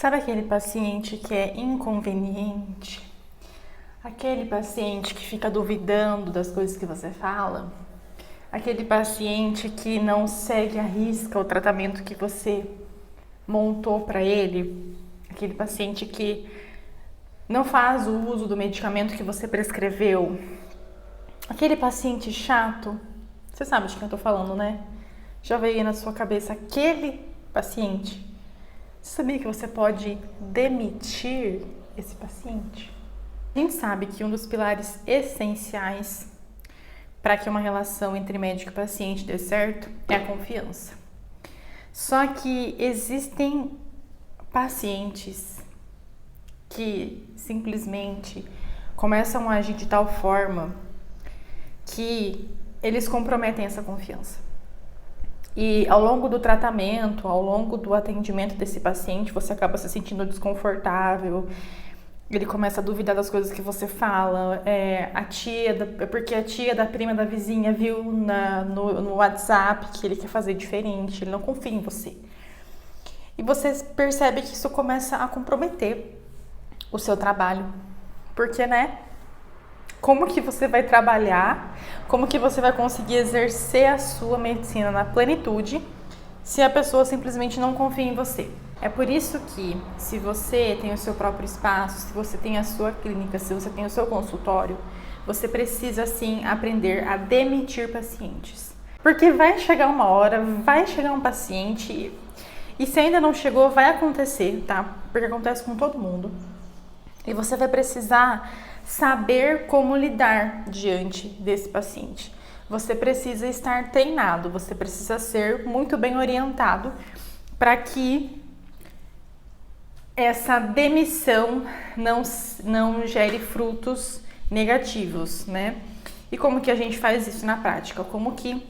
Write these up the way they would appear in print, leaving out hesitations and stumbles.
Sabe aquele paciente que é inconveniente? Aquele paciente que fica duvidando das coisas que você fala? Aquele paciente que não segue à risca o tratamento que você montou para ele? Aquele paciente que não faz o uso do medicamento que você prescreveu? Aquele paciente chato? Você sabe de quem eu tô falando, né? Já veio aí na sua cabeça aquele paciente? Você sabia que você pode demitir esse paciente? A gente sabe que um dos pilares essenciais para que uma relação entre médico e paciente dê certo é a confiança. Só que existem pacientes que simplesmente começam a agir de tal forma que eles comprometem essa confiança. E ao longo do tratamento, ao longo do atendimento desse paciente, você acaba se sentindo desconfortável, ele começa a duvidar das coisas que você fala, porque a tia da prima da vizinha viu no WhatsApp que ele quer fazer diferente, ele não confia em você. E você percebe que isso começa a comprometer o seu trabalho, porque, né? Como que você vai trabalhar, como que você vai conseguir exercer a sua medicina na plenitude se a pessoa simplesmente não confia em você? É por isso que, se você tem o seu próprio espaço, se você tem a sua clínica, se você tem o seu consultório, você precisa sim aprender a demitir pacientes. Porque vai chegar uma hora, vai chegar um paciente e se ainda não chegou, vai acontecer, tá? Porque acontece com todo mundo. E você vai precisar saber como lidar diante desse paciente. Você precisa estar treinado, você precisa ser muito bem orientado para que essa demissão não gere frutos negativos, né? E como que a gente faz isso na prática? Como que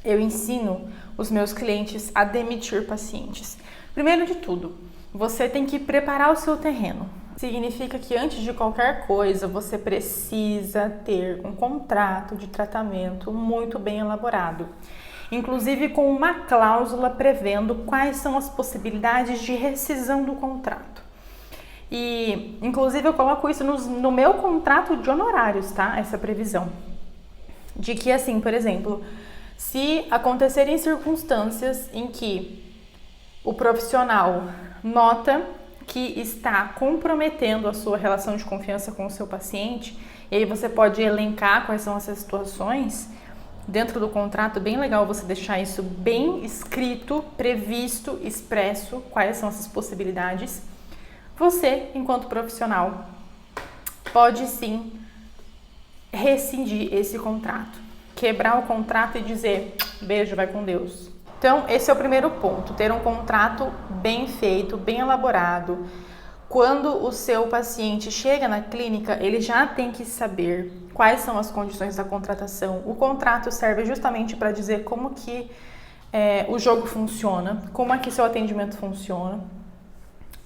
eu ensino os meus clientes a demitir pacientes? Primeiro de tudo, você tem que preparar o seu terreno. Significa que antes de qualquer coisa, você precisa ter um contrato de tratamento muito bem elaborado. Inclusive com uma cláusula prevendo quais são as possibilidades de rescisão do contrato. E, inclusive, eu coloco isso no meu contrato de honorários, tá? Essa previsão. De que, assim, por exemplo, se acontecerem circunstâncias em que o profissional nota que está comprometendo a sua relação de confiança com o seu paciente, e aí você pode elencar quais são essas situações dentro do contrato. Bem legal você deixar isso bem escrito, previsto, expresso, quais são essas possibilidades. Você, enquanto profissional, pode sim rescindir esse contrato, quebrar o contrato e dizer beijo, vai com Deus. Então, esse é o primeiro ponto, ter um contrato bem feito, bem elaborado. Quando o seu paciente chega na clínica, ele já tem que saber quais são as condições da contratação. O contrato serve justamente para dizer como que o jogo funciona, como é que seu atendimento funciona.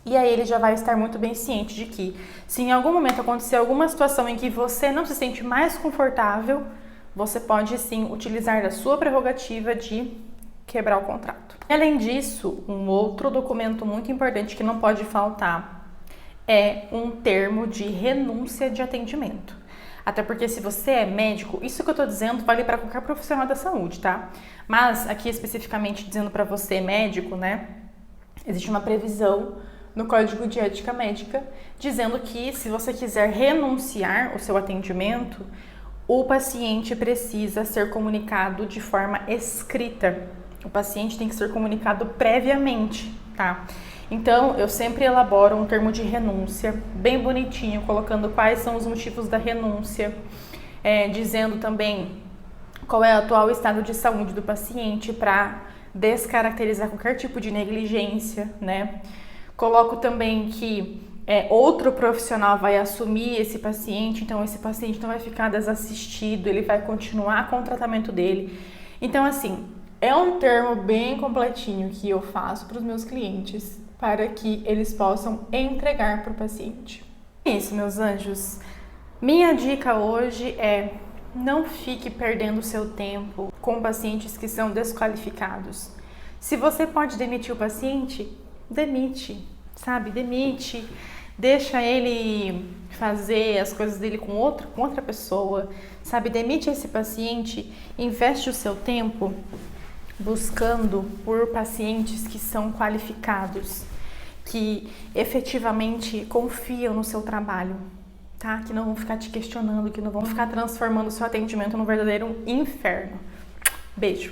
E aí ele já vai estar muito bem ciente de que, se em algum momento acontecer alguma situação em que você não se sente mais confortável, você pode sim utilizar da sua prerrogativa de quebrar o contrato. Além disso, um outro documento muito importante que não pode faltar é um termo de renúncia de atendimento. Até porque se você é médico, isso que eu tô dizendo vale para qualquer profissional da saúde, tá? Mas aqui especificamente dizendo para você médico, né? Existe uma previsão no Código de Ética Médica dizendo que se você quiser renunciar o seu atendimento, o paciente precisa ser comunicado de forma escrita. O paciente tem que ser comunicado previamente, tá? Então, eu sempre elaboro um termo de renúncia, bem bonitinho, colocando quais são os motivos da renúncia, dizendo também qual é o atual estado de saúde do paciente para descaracterizar qualquer tipo de negligência, né? Coloco também que outro profissional vai assumir esse paciente, então esse paciente não vai ficar desassistido, ele vai continuar com o tratamento dele. Então, assim, é um termo bem completinho que eu faço para os meus clientes para que eles possam entregar para o paciente. É isso, meus anjos. Minha dica hoje é: não fique perdendo seu tempo com pacientes que são desqualificados. Se você pode demitir o paciente, demite. sabe? Demite, deixa ele fazer as coisas dele com outra pessoa, sabe? Demite esse paciente, investe o seu tempo buscando por pacientes que são qualificados, que efetivamente confiam no seu trabalho, tá? Que não vão ficar te questionando, que não vão ficar transformando o seu atendimento num verdadeiro inferno. Beijo!